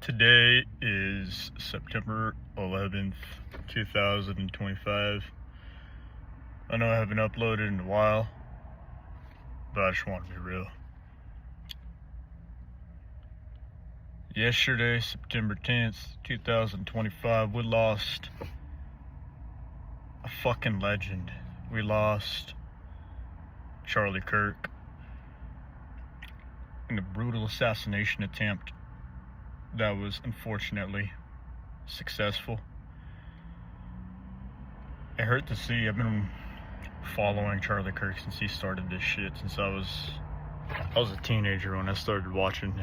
Today is September 11th, 2025. I know I haven't uploaded in a while, but I just want to be real. Yesterday, September 10th, 2025, we lost a fucking legend. We lost Charlie Kirk in a brutal assassination attempt that was unfortunately successful. It hurt to see. I've been following Charlie Kirk since he started this shit, since I was a teenager when I started watching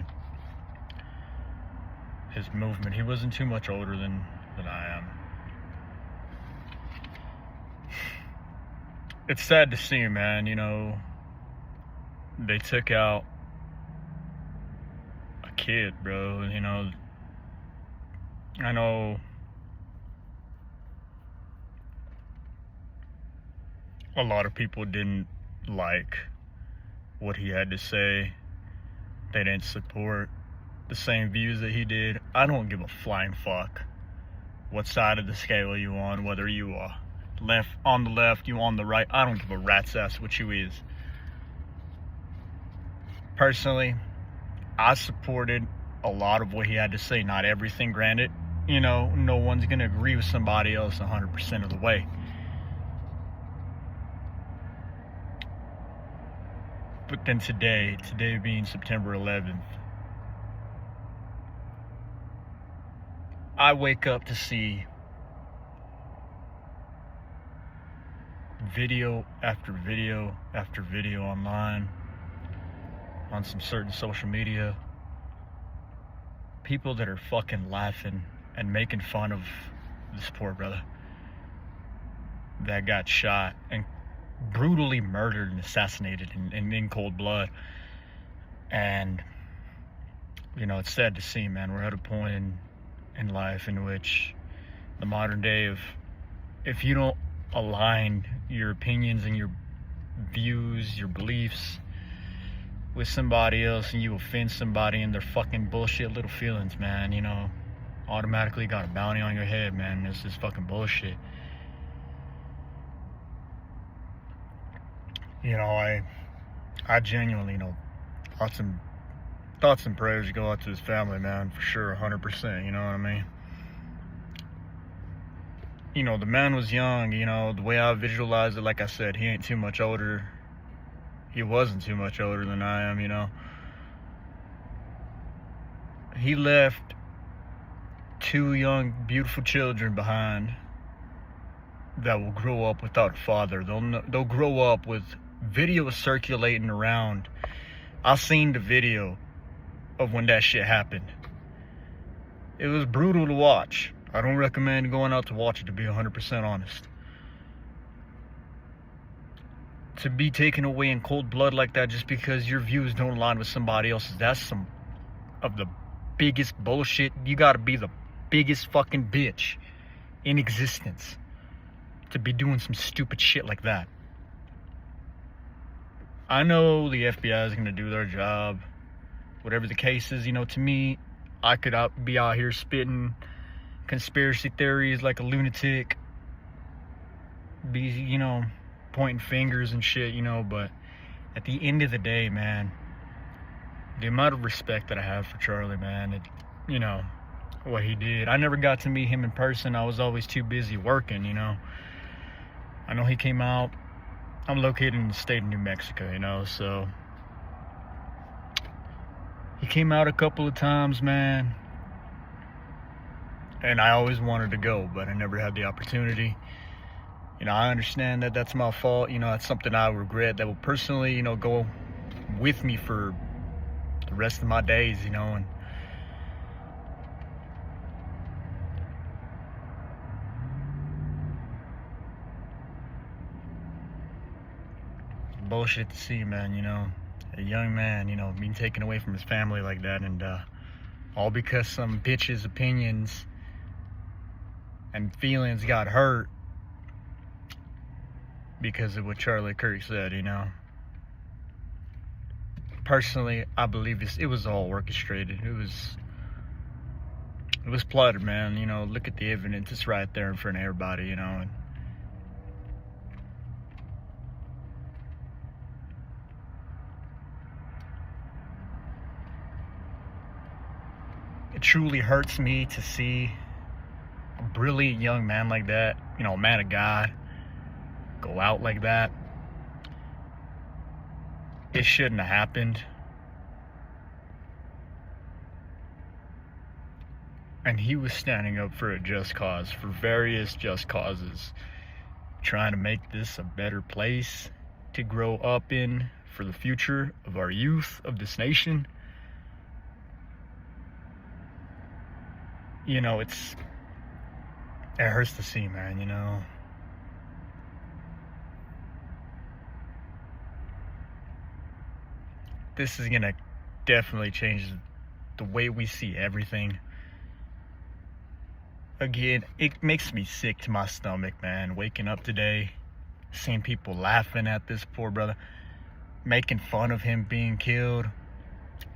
his movement. He wasn't too much older than I am. It's sad to see, man. You know, they took out a kid, bro. You know, I know a lot of people didn't like what he had to say. They didn't support the same views that he did. I don't give a flying fuck what side of the scale you on, whether you are on the left, you on the right. I don't give a rat's ass what you is. Personally, I supported a lot of what he had to say. Not everything, granted. You know, no one's gonna agree with somebody else 100% of the way. But then today being September 11th, I wake up to see video after video after video online, on some certain social media, people that are fucking laughing and making fun of this poor brother that got shot and brutally murdered and assassinated in cold blood. And you know, it's sad to see, man. We're at a point in life in which the modern day of, if you don't align your opinions and your views, your beliefs with somebody else, and you offend somebody in their fucking bullshit little feelings, man, you know, automatically got a bounty on your head, man. This is fucking bullshit. You know, I genuinely, you know, thoughts and prayers go out to his family, man, for sure, 100%, you know what I mean? You know, the man was young, you know, the way I visualized it, like I said, he ain't too much older. He wasn't too much older than I am, you know. He left two young, beautiful children behind that will grow up without a father. They'll grow up with videos circulating around. I seen the video of when that shit happened. It was brutal to watch. I don't recommend going out to watch it, to be 100% honest. To be taken away in cold blood like that just because your views don't align with somebody else's, that's some of the biggest bullshit. You gotta be the biggest fucking bitch in existence to be doing some stupid shit like that. I know the FBI is gonna do their job, whatever the case is. You know, to me, I could be out here spitting conspiracy theories like a lunatic, be, you know, pointing fingers and shit, you know, but at the end of the day, man, the amount of respect that I have for Charlie, man, you know, what he did. I never got to meet him in person. I was always too busy working, you know. I know he came out. I'm located in the state of New Mexico, you know, so he came out a couple of times, man, and I always wanted to go, but I never had the opportunity. You know, I understand that that's my fault. You know, that's something I regret that will personally, you know, go with me for the rest of my days, you know. And bullshit to see, man, you know, a young man, you know, being taken away from his family like that, and all because some bitch's opinions and feelings got hurt because of what Charlie Kirk said, you know. Personally, I believe it was all orchestrated. It was It was plotted, man. You know, look at the evidence. It's right there in front of everybody, you know. And it truly hurts me to see a brilliant young man like that, you know, a man of God, go out like that. It shouldn't have happened. And he was standing up for a just cause, for various just causes, trying to make this a better place to grow up in for the future of our youth, of this nation. You know, it hurts to see, man, you know. This is gonna definitely change the way we see everything. Again, it makes me sick to my stomach, man, waking up today, seeing people laughing at this poor brother, making fun of him being killed,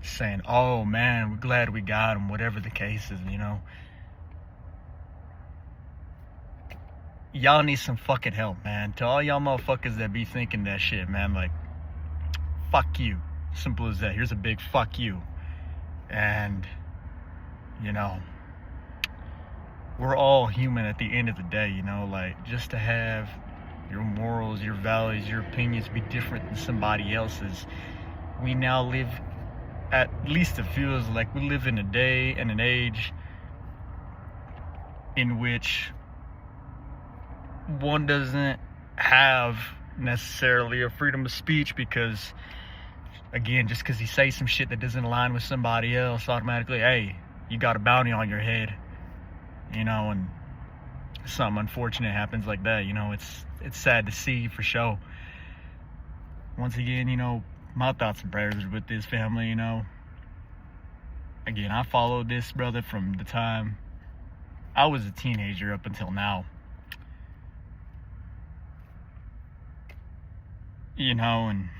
saying, oh man, we're glad we got him, whatever the case is, you know. Y'all need some fucking help, man. To all y'all motherfuckers that be thinking that shit, man, like, fuck you. Simple as that. Here's a big fuck you. And, you know, we're all human at the end of the day, you know, like, just to have your morals, your values, your opinions be different than somebody else's. We now live, at least it feels like we live in a day and an age in which one doesn't have necessarily a freedom of speech, because, again, just because you say some shit that doesn't align with somebody else, automatically, hey, you got a bounty on your head. You know, and something unfortunate happens like that, you know, it's sad to see, for sure. Once again, you know, my thoughts and prayers are with this family, you know. Again, I followed this brother from the time I was a teenager up until now. You know, and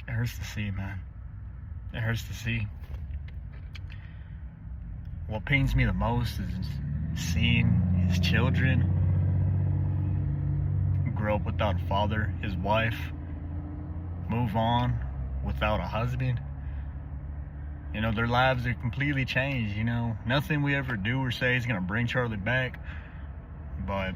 it hurts to see, man. It hurts to see. What pains me the most is seeing his children grow up without a father, his wife move on without a husband. You know, their lives are completely changed, you know. Nothing we ever do or say is gonna bring Charlie back, but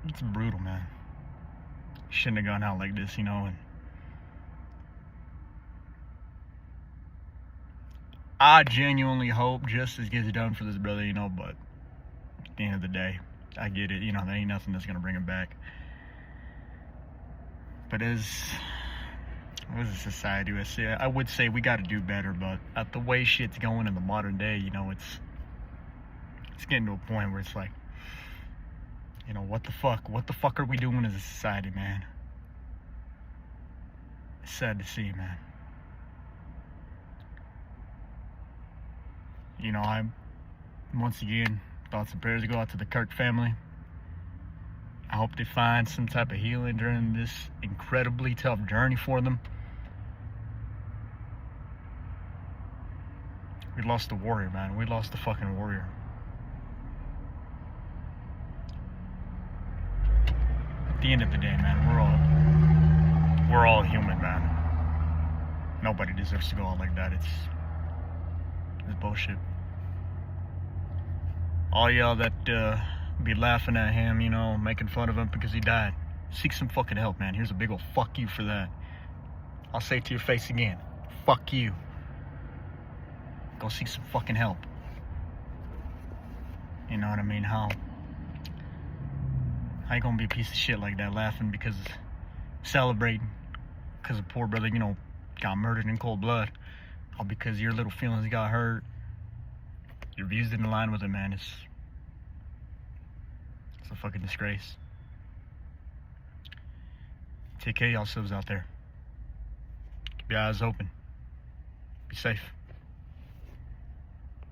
it's brutal, man. Shouldn't have gone out like this, you know. And I genuinely hope justice gets done for this brother, you know, but at the end of the day, I get it, you know, there ain't nothing that's gonna bring him back. But as a society, I would say we gotta do better, but at the way shit's going in the modern day, you know, it's getting to a point where it's like, you know, what the fuck are we doing as a society, man? It's sad to see, man. You know, once again, thoughts and prayers go out to the Kirk family. I hope they find some type of healing during this incredibly tough journey for them. We lost a warrior, man. We lost a fucking warrior. At the end of the day, man, we're all human, man. Nobody deserves to go out like that. It's bullshit. All y'all that be laughing at him, you know, making fun of him because he died, seek some fucking help, man. Here's a big ol' fuck you for that. I'll say it to your face again. Fuck you. Go seek some fucking help. You know what I mean? How you gonna be a piece of shit like that, laughing because, celebrating because a poor brother, you know, got murdered in cold blood, all because your little feelings got hurt, your views didn't align with it, man. It's a fucking disgrace. Take care of yourselves out there. Keep your eyes open. Be safe.